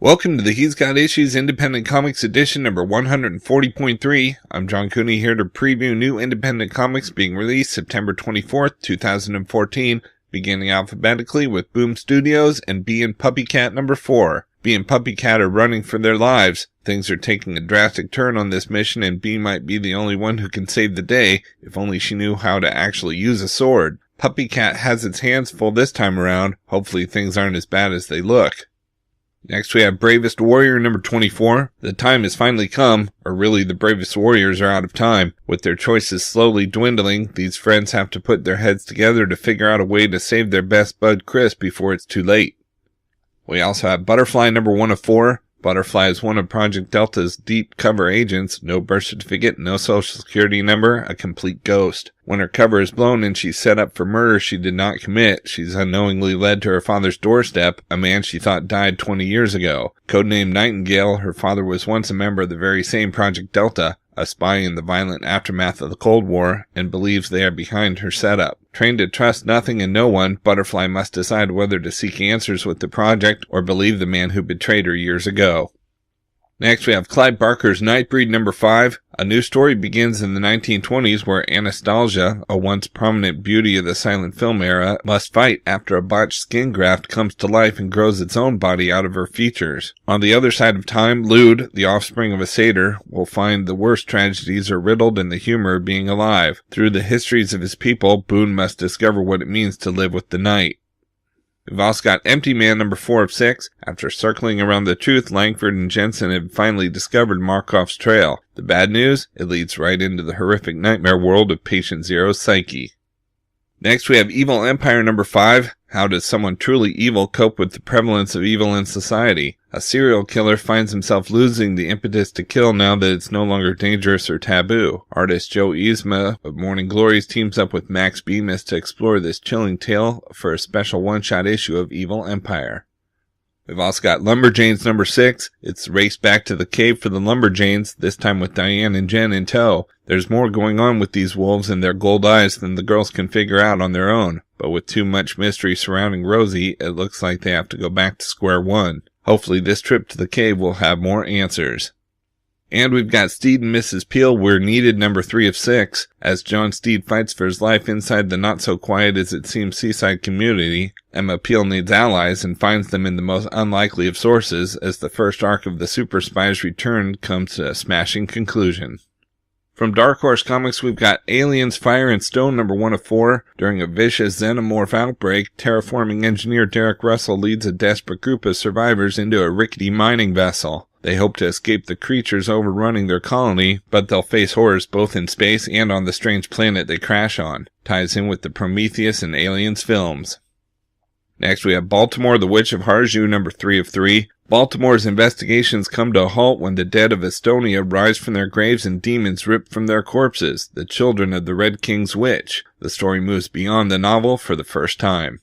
Welcome to the He's Got Issues Independent Comics Edition number 140.3. I'm John Cooney here to preview new independent comics being released September 24th, 2014, beginning alphabetically with Boom Studios and Bee and Puppycat number 4. Bee and Puppycat are running for their lives. Things are taking a drastic turn on this mission, and Bee might be the only one who can save the day, if only she knew how to actually use a sword. Puppycat has its hands full this time around. Hopefully things aren't as bad as they look. Next we have Bravest Warrior number 24. The time has finally come, or really the Bravest Warriors are out of time. With their choices slowly dwindling, these friends have to put their heads together to figure out a way to save their best bud Chris before it's too late. We also have Butterfly number 1 of 4. Butterfly is one of Project Delta's deep cover agents, no birth certificate, no social security number, a complete ghost. When her cover is blown and she's set up for murder she did not commit, she's unknowingly led to her father's doorstep, a man she thought died 20 years ago. Codenamed Nightingale, her father was once a member of the very same Project Delta, a spy in the violent aftermath of the Cold War, and believes they are behind her setup. Trained to trust nothing and no one, Butterfly must decide whether to seek answers with the project or believe the man who betrayed her years ago. Next we have Clive Barker's Nightbreed number 5. A new story begins in the 1920s where Anastasia, a once prominent beauty of the silent film era, must fight after a botched skin graft comes to life and grows its own body out of her features. On the other side of time, Lude, the offspring of a satyr, will find the worst tragedies are riddled in the humor of being alive. Through the histories of his people, Boone must discover what it means to live with the night. We've also got Empty Man number 4 of 6. After circling around the truth, Langford and Jensen have finally discovered Markov's trail. The bad news? It leads right into the horrific nightmare world of Patient Zero's psyche. Next we have Evil Empire number 5. How does someone truly evil cope with the prevalence of evil in society? A serial killer finds himself losing the impetus to kill now that it's no longer dangerous or taboo. Artist Joe Yzma of Morning Glories teams up with Max Bemis to explore this chilling tale for a special one-shot issue of Evil Empire. We've also got Lumberjanes number 6. It's the race back to the cave for the Lumberjanes, this time with Diane and Jen in tow. There's more going on with these wolves and their gold eyes than the girls can figure out on their own. But with too much mystery surrounding Rosie, it looks like they have to go back to square one. Hopefully this trip to the cave will have more answers. And we've got Steed and Mrs. Peel We're Needed number 3 of 6. As John Steed fights for his life inside the not-so-quiet-as-it-seems seaside community, Emma Peel needs allies and finds them in the most unlikely of sources as the first arc of the Super Spy's return comes to a smashing conclusion. From Dark Horse Comics, we've got Aliens Fire and Stone number 1 of 4. During a vicious xenomorph outbreak, terraforming engineer Derek Russell leads a desperate group of survivors into a rickety mining vessel. They hope to escape the creatures overrunning their colony, but they'll face horrors both in space and on the strange planet they crash on. Ties in with the Prometheus and Aliens films. Next we have Baltimore, the Witch of Harju number 3 of 3. Baltimore's investigations come to a halt when the dead of Estonia rise from their graves and demons rip from their corpses, the children of the Red King's witch. The story moves beyond the novel for the first time.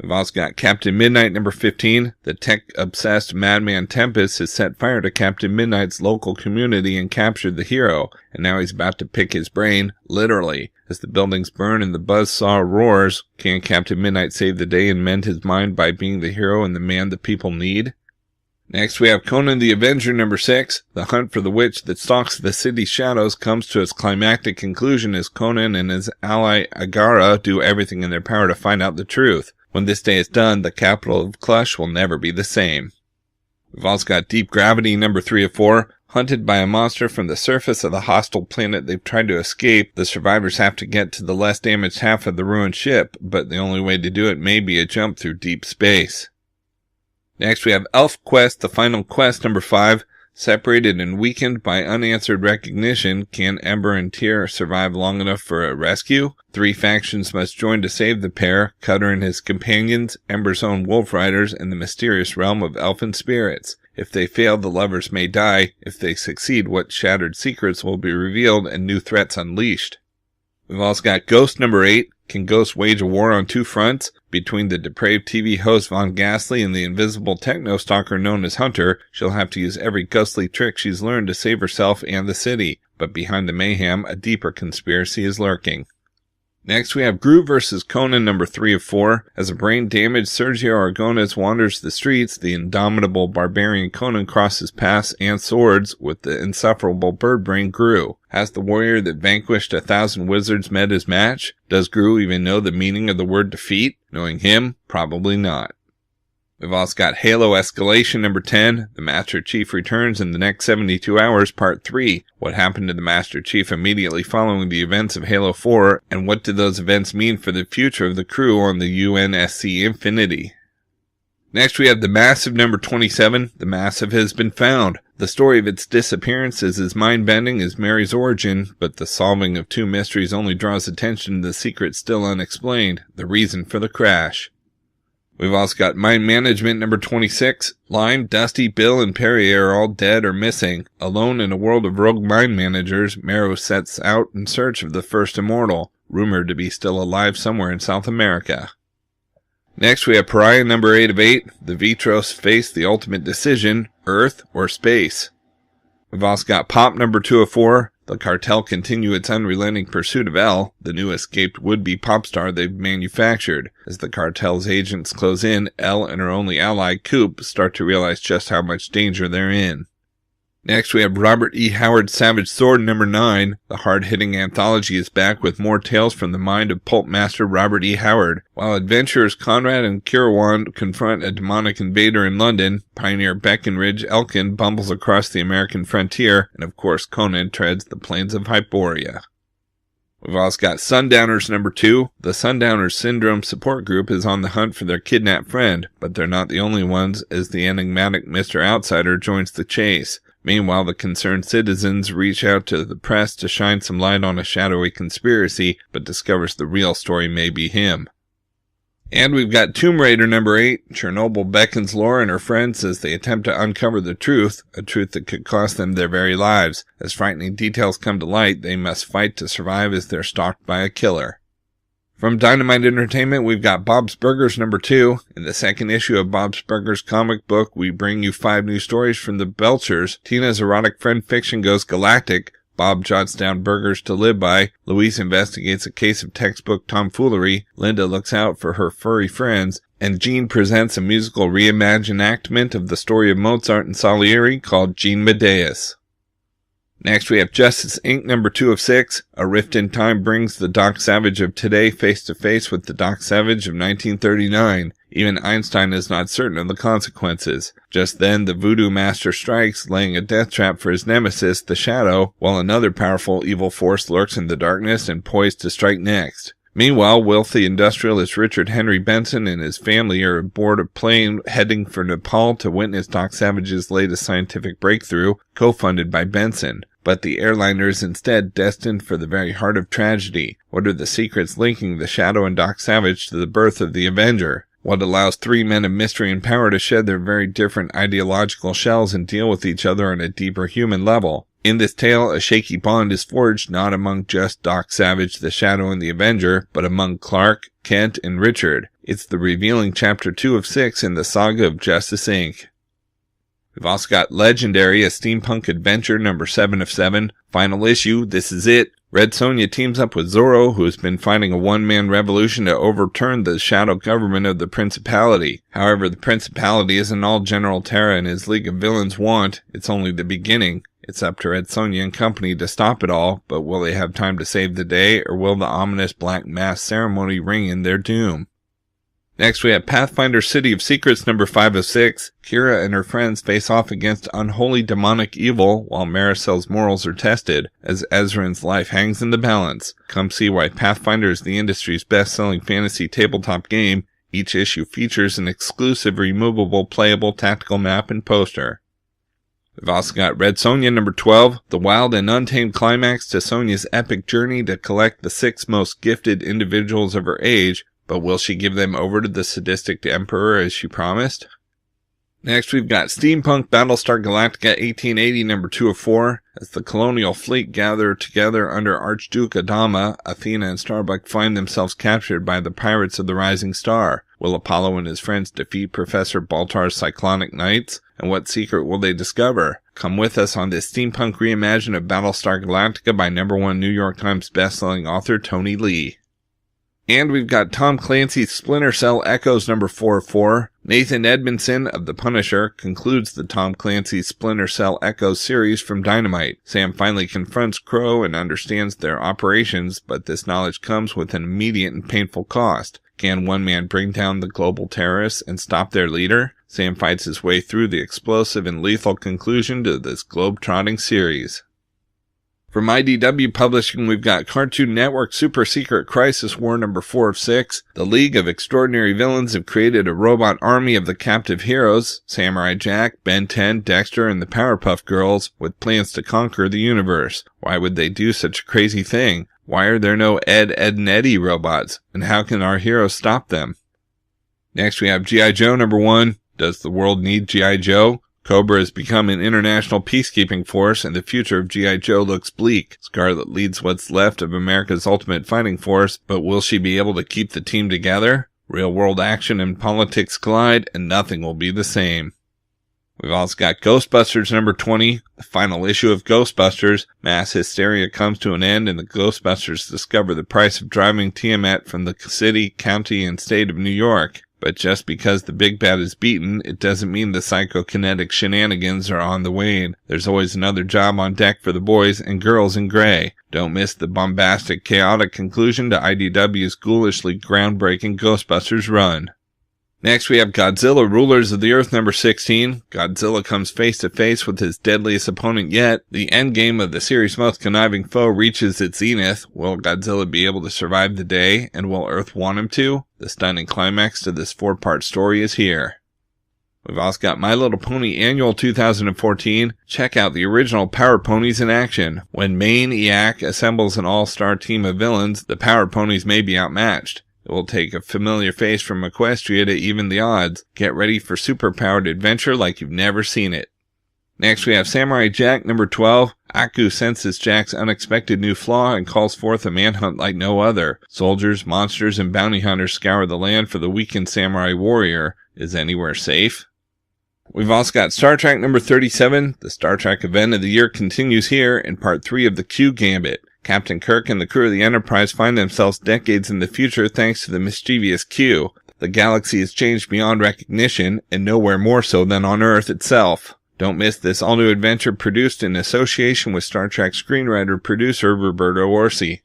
We've also got Captain Midnight number 15. The tech-obsessed madman Tempest has set fire to Captain Midnight's local community and captured the hero, and now he's about to pick his brain, literally. As the buildings burn and the buzzsaw roars, can Captain Midnight save the day and mend his mind by being the hero and the man the people need? Next we have Conan The Avenger number 6. The hunt for the witch that stalks the city's shadows comes to its climactic conclusion as Conan and his ally Agara do everything in their power to find out the truth. When this day is done, the capital of Clush will never be the same. We've also got Deep Gravity number 3 of 4. Hunted by a monster from the surface of the hostile planet they've tried to escape, the survivors have to get to the less damaged half of the ruined ship, but the only way to do it may be a jump through deep space. Next we have ElfQuest, the Final Quest number 5. Separated and weakened by unanswered recognition, can Ember and Tyr survive long enough for a rescue? 3 factions must join to save the pair, Cutter and his companions, Ember's own wolf riders, and the mysterious realm of elfin spirits. If they fail, the lovers may die. If they succeed, what shattered secrets will be revealed and new threats unleashed. We've also got Ghost number 8. Can Ghost wage a war on 2 fronts? Between the depraved TV host Von Ghastly and the invisible techno-stalker known as Hunter, she'll have to use every ghostly trick she's learned to save herself and the city. But behind the mayhem, a deeper conspiracy is lurking. Next, we have Groo Vs Conan number 3 of 4. As a brain-damaged Sergio Aragonés wanders the streets, the indomitable barbarian Conan crosses paths and swords with the insufferable bird-brain Groo. Has the warrior that vanquished 1,000 wizards met his match? Does Groo even know the meaning of the word defeat? Knowing him, probably not. We've also got Halo Escalation number 10. The Master Chief returns in the next 72 hours, part 3. What happened to the Master Chief immediately following the events of Halo 4, and what did those events mean for the future of the crew on the UNSC Infinity? Next we have The Massive number 27. The Massive has been found. The story of its disappearance is as mind-bending as Mary's origin, but the solving of 2 mysteries only draws attention to the secret still unexplained, the reason for the crash. We've also got Mind Management number 26. Lime, Dusty, Bill, and Pariah are all dead or missing. Alone in a world of rogue mind managers, Marrow sets out in search of the first immortal, rumored to be still alive somewhere in South America. Next we have Pariah number 8 of 8. The Vitros face the ultimate decision, Earth or space. We've also got Pop number 2 of 4. The cartel continue its unrelenting pursuit of Elle, the new escaped would-be pop star they've manufactured. As the cartel's agents close in, Elle and her only ally, Coop, start to realize just how much danger they're in. Next we have Robert E. Howard's Savage Sword number 9. The hard-hitting anthology is back with more tales from the mind of pulp master Robert E. Howard. While adventurers Conrad and Kirawan confront a demonic invader in London, pioneer Breckenridge Elkin bumbles across the American frontier, and of course Conan treads the plains of Hyboria. We've also got Sundowners number 2. The Sundowners Syndrome support group is on the hunt for their kidnapped friend, but they're not the only ones, as the enigmatic Mr. Outsider joins the chase. Meanwhile, the concerned citizens reach out to the press to shine some light on a shadowy conspiracy, but discovers the real story may be him. And we've got Tomb Raider number 8. Chernobyl beckons Laura and her friends as they attempt to uncover the truth, a truth that could cost them their very lives. As frightening details come to light, they must fight to survive as they're stalked by a killer. From Dynamite Entertainment, we've got Bob's Burgers number 2. In the second issue of Bob's Burgers comic book, we bring you 5 new stories from the Belchers. Tina's erotic friend fiction goes galactic. Bob jots down burgers to live by. Louise investigates a case of textbook tomfoolery. Linda looks out for her furry friends. And Jean presents a musical reimagination of the story of Mozart and Salieri called Jean Medeus. Next we have Justice Inc. number 2 of 6. A rift in time brings the Doc Savage of today face to face with the Doc Savage of 1939. Even Einstein is not certain of the consequences. Just then, the voodoo master strikes, laying a death trap for his nemesis, the Shadow, while another powerful evil force lurks in the darkness and poised to strike next. Meanwhile, wealthy industrialist Richard Henry Benson and his family are aboard a plane heading for Nepal to witness Doc Savage's latest scientific breakthrough, co-funded by Benson. But the airliner is instead destined for the very heart of tragedy. What are the secrets linking the Shadow and Doc Savage to the birth of the Avenger? What allows 3 men of mystery and power to shed their very different ideological shells and deal with each other on a deeper human level? In this tale, a shaky bond is forged not among just Doc Savage, the Shadow, and the Avenger, but among Clark, Kent, and Richard. It's the revealing chapter 2 of 6 in the saga of Justice Inc. We've also got Legendary, a steampunk adventure number 7 of 7. Final issue, this is it. Red Sonja teams up with Zorro, who has been fighting a one-man revolution to overturn the shadow government of the Principality. However, the Principality isn't all General Terra and his League of Villains want. It's only the beginning. It's up to Red Sonja and company to stop it all, but will they have time to save the day, or will the ominous black mass ceremony ring in their doom? Next we have Pathfinder City of Secrets number 5 of 6. Kira and her friends face off against unholy demonic evil while Maricel's morals are tested, as Ezran's life hangs in the balance. Come see why Pathfinder is the industry's best-selling fantasy tabletop game. Each issue features an exclusive removable playable tactical map and poster. We've also got Red Sonja number 12, the wild and untamed climax to Sonja's epic journey to collect the 6 most gifted individuals of her age. But will she give them over to the sadistic emperor as she promised? Next we've got Steampunk Battlestar Galactica 1880 number 2 of 4. As the colonial fleet gather together under Archduke Adama, Athena and Starbuck find themselves captured by the pirates of the Rising Star. Will Apollo and his friends defeat Professor Baltar's cyclonic knights? And what secret will they discover? Come with us on this steampunk reimagining of Battlestar Galactica by #1 New York Times bestselling author Tony Lee. And we've got Tom Clancy's Splinter Cell Echoes number 404. Nathan Edmondson of The Punisher concludes the Tom Clancy's Splinter Cell Echoes series from DYNAMITE. Sam finally confronts Crow and understands their operations, but this knowledge comes with an immediate and painful cost. Can one man bring down the global terrorists and stop their leader? Sam fights his way through the explosive and lethal conclusion to this globe-trotting series. From IDW Publishing, we've got Cartoon Network Super Secret Crisis War number 4 of 6. The League of Extraordinary Villains have created a robot army of the captive heroes, Samurai Jack, Ben 10, Dexter, and the Powerpuff Girls, with plans to conquer the universe. Why would they do such a crazy thing? Why are there no Ed, and Eddie robots? And how can our heroes stop them? Next we have G.I. Joe number 1. Does the world need G.I. Joe? Cobra has become an international peacekeeping force, and the future of G.I. Joe looks bleak. Scarlet leads what's left of America's ultimate fighting force, but will she be able to keep the team together? Real-world action and politics collide, and nothing will be the same. We've also got Ghostbusters number 20, the final issue of Ghostbusters. Mass hysteria comes to an end, and the Ghostbusters discover the price of driving Tiamat from the city, county, and state of New York. But just because the big bad is beaten, it doesn't mean the psychokinetic shenanigans are on the wane. There's always another job on deck for the boys and girls in gray. Don't miss the bombastic, chaotic conclusion to IDW's ghoulishly groundbreaking Ghostbusters run. Next we have Godzilla Rulers of the Earth number 16. Godzilla comes face to face with his deadliest opponent yet. The endgame of the series' most conniving foe reaches its zenith. Will Godzilla be able to survive the day, and will Earth want him to? The stunning climax to this 4-part story is here. We've also got My Little Pony Annual 2014. Check out the original Power Ponies in action. When Maniac assembles an all-star team of villains, the Power Ponies may be outmatched. It will take a familiar face from Equestria to even the odds. Get ready for super-powered adventure like you've never seen it. Next we have Samurai Jack number 12. Aku senses Jack's unexpected new flaw and calls forth a manhunt like no other. Soldiers, monsters, and bounty hunters scour the land for the weakened samurai warrior. Is anywhere safe? We've also got Star Trek number 37. The Star Trek event of the year continues here in part 3 of the Q Gambit. Captain Kirk and the crew of the Enterprise find themselves decades in the future thanks to the mischievous Q. The galaxy has changed beyond recognition, and nowhere more so than on Earth itself. Don't miss this all-new adventure produced in association with Star Trek screenwriter-producer Roberto Orci.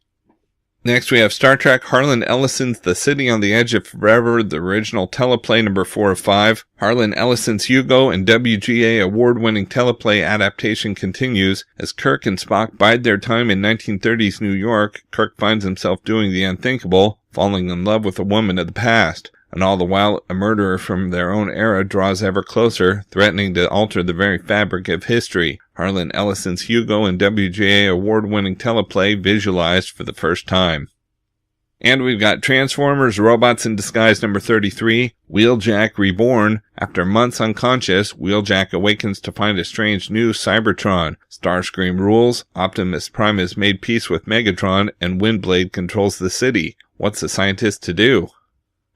Next we have Star Trek Harlan Ellison's The City on the Edge of Forever, the original teleplay number 4 of 5. Harlan Ellison's Hugo and WGA award-winning teleplay adaptation continues. As Kirk and Spock bide their time in 1930s New York, Kirk finds himself doing the unthinkable, falling in love with a woman of the past. And all the while, a murderer from their own era draws ever closer, threatening to alter the very fabric of history. Harlan Ellison's Hugo and WGA award-winning teleplay visualized for the first time. And we've got Transformers Robots in Disguise number 33, Wheeljack Reborn. After months unconscious, Wheeljack awakens to find a strange new Cybertron. Starscream rules, Optimus Prime has made peace with Megatron, and Windblade controls the city. What's the scientist to do?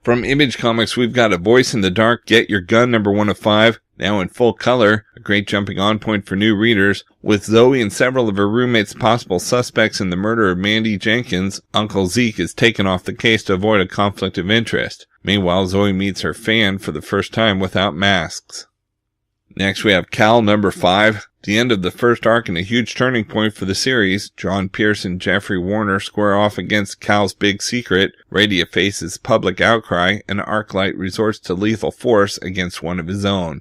From Image Comics, we've got A Voice in the Dark, Get Your Gun number 1 of 5, now in full color, a great jumping on point for new readers. With Zoe and several of her roommates possible suspects in the murder of Mandy Jenkins, Uncle Zeke is taken off the case to avoid a conflict of interest. Meanwhile, Zoe meets her fan for the first time without masks. Next we have Cal number 5, the end of the first arc and a huge turning point for the series. John Pierce and Jeffrey Warner square off against Cal's big secret. Radia faces public outcry, and Arclight resorts to lethal force against one of his own.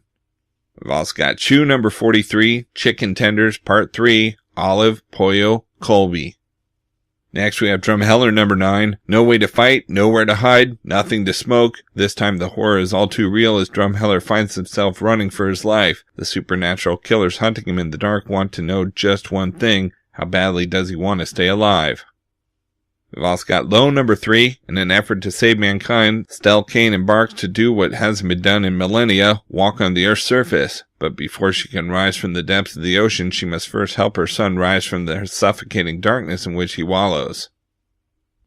We've also got Chew number 43, Chicken Tenders Part 3, Olive, Pollo, Colby. Next we have Drumheller number 9, No Way to Fight, Nowhere to Hide, Nothing to Smoke. This time the horror is all too real as Drumheller finds himself running for his life. The supernatural killers hunting him in the dark want to know just one thing: how badly does he want to stay alive? We've also got Low number 3. In an effort to save mankind, Stell Kane embarks to do what hasn't been done in millennia, walk on the Earth's surface. But before she can rise from the depths of the ocean, she must first help her son rise from the suffocating darkness in which he wallows.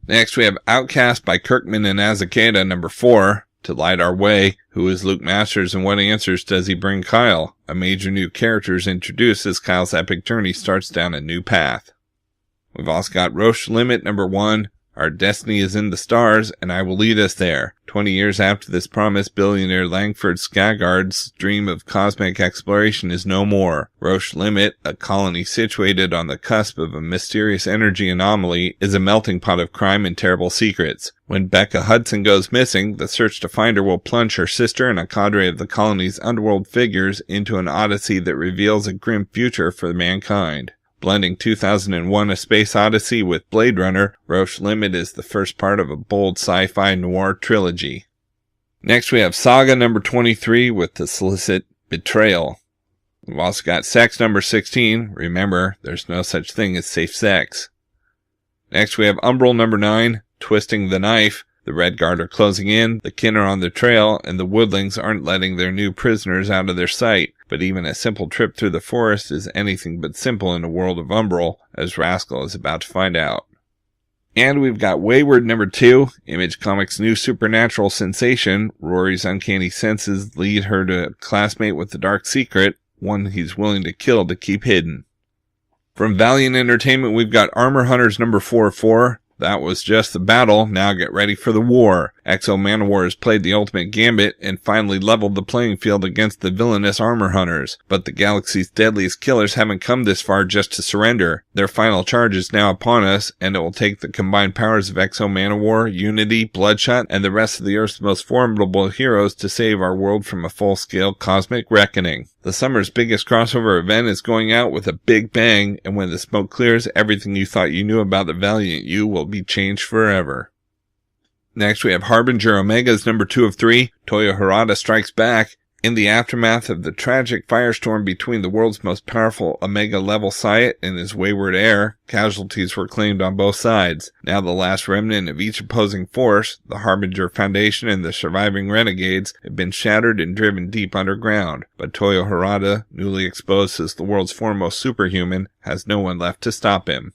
Next we have Outcast by Kirkman and Azekeda number 4. To Light Our Way, Who is Luke Masters and what answers does he bring Kyle? A major new character is introduced as Kyle's epic journey starts down a new path. We've also got Roche Limit number 1, Our destiny is in the stars, and I will lead us there. 20 years after this promise, billionaire Langford Skagard's dream of cosmic exploration is no more. Roche Limit, a colony situated on the cusp of a mysterious energy anomaly, is a melting pot of crime and terrible secrets. When Becca Hudson goes missing, the search to find her will plunge her sister and a cadre of the colony's underworld figures into an odyssey that reveals a grim future for mankind. Blending 2001: A Space Odyssey with Blade Runner, Roche Limit is the first part of a bold sci-fi noir trilogy. Next we have Saga number 23 with The Solicit Betrayal. We've also got Sex number 16. Remember, there's no such thing as safe sex. Next we have Umbral number 9, Twisting the Knife. The Red Guard are closing in, the kin are on their trail, and the woodlings aren't letting their new prisoners out of their sight. But even a simple trip through the forest is anything but simple in the world of Umbral, as Rascal is about to find out. And we've got Wayward number 2, Image Comics' new supernatural sensation. Rory's uncanny senses lead her to a classmate with a dark secret, one he's willing to kill to keep hidden. From Valiant Entertainment, we've got Armor Hunters number 44. That was just the battle, now get ready for the war. Exo Manowar has played the ultimate gambit and finally leveled the playing field against the villainous Armor Hunters. But the galaxy's deadliest killers haven't come this far just to surrender. Their final charge is now upon us, and it will take the combined powers of Exo Manowar, Unity, Bloodshot, and the rest of the Earth's most formidable heroes to save our world from a full-scale cosmic reckoning. The summer's biggest crossover event is going out with a big bang, and when the smoke clears, everything you thought you knew about the Valiant You will be changed forever. Next we have Harbinger Omega's number 2 of 3, Toyo Harada Strikes Back. In the aftermath of the tragic firestorm between the world's most powerful Omega-level Saiyan and his wayward heir, casualties were claimed on both sides. Now the last remnant of each opposing force, the Harbinger Foundation and the surviving renegades, have been shattered and driven deep underground. But Toyo Harada, newly exposed as the world's foremost superhuman, has no one left to stop him.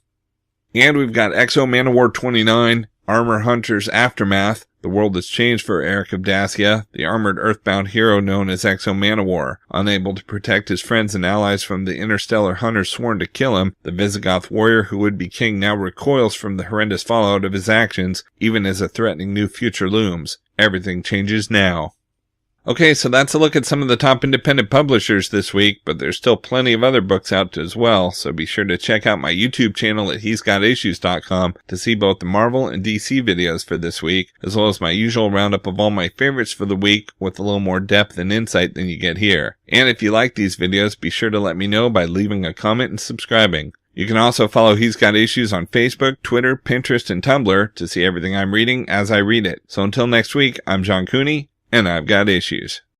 And we've got Exo Manowar 29, Armor Hunters Aftermath. The world has changed for Eric of Dacia, the armored earthbound hero known as Exo Manowar. Unable to protect his friends and allies from the interstellar hunters sworn to kill him, the Visigoth warrior who would be king now recoils from the horrendous fallout of his actions, even as a threatening new future looms. Everything changes now. Okay, so that's a look at some of the top independent publishers this week, but there's still plenty of other books out as well, so be sure to check out my YouTube channel at he'sgotissues.com to see both the Marvel and DC videos for this week, as well as my usual roundup of all my favorites for the week with a little more depth and insight than you get here. And if you like these videos, be sure to let me know by leaving a comment and subscribing. You can also follow He's Got Issues on Facebook, Twitter, Pinterest, and Tumblr to see everything I'm reading as I read it. So until next week, I'm John Cooney, and I've got issues.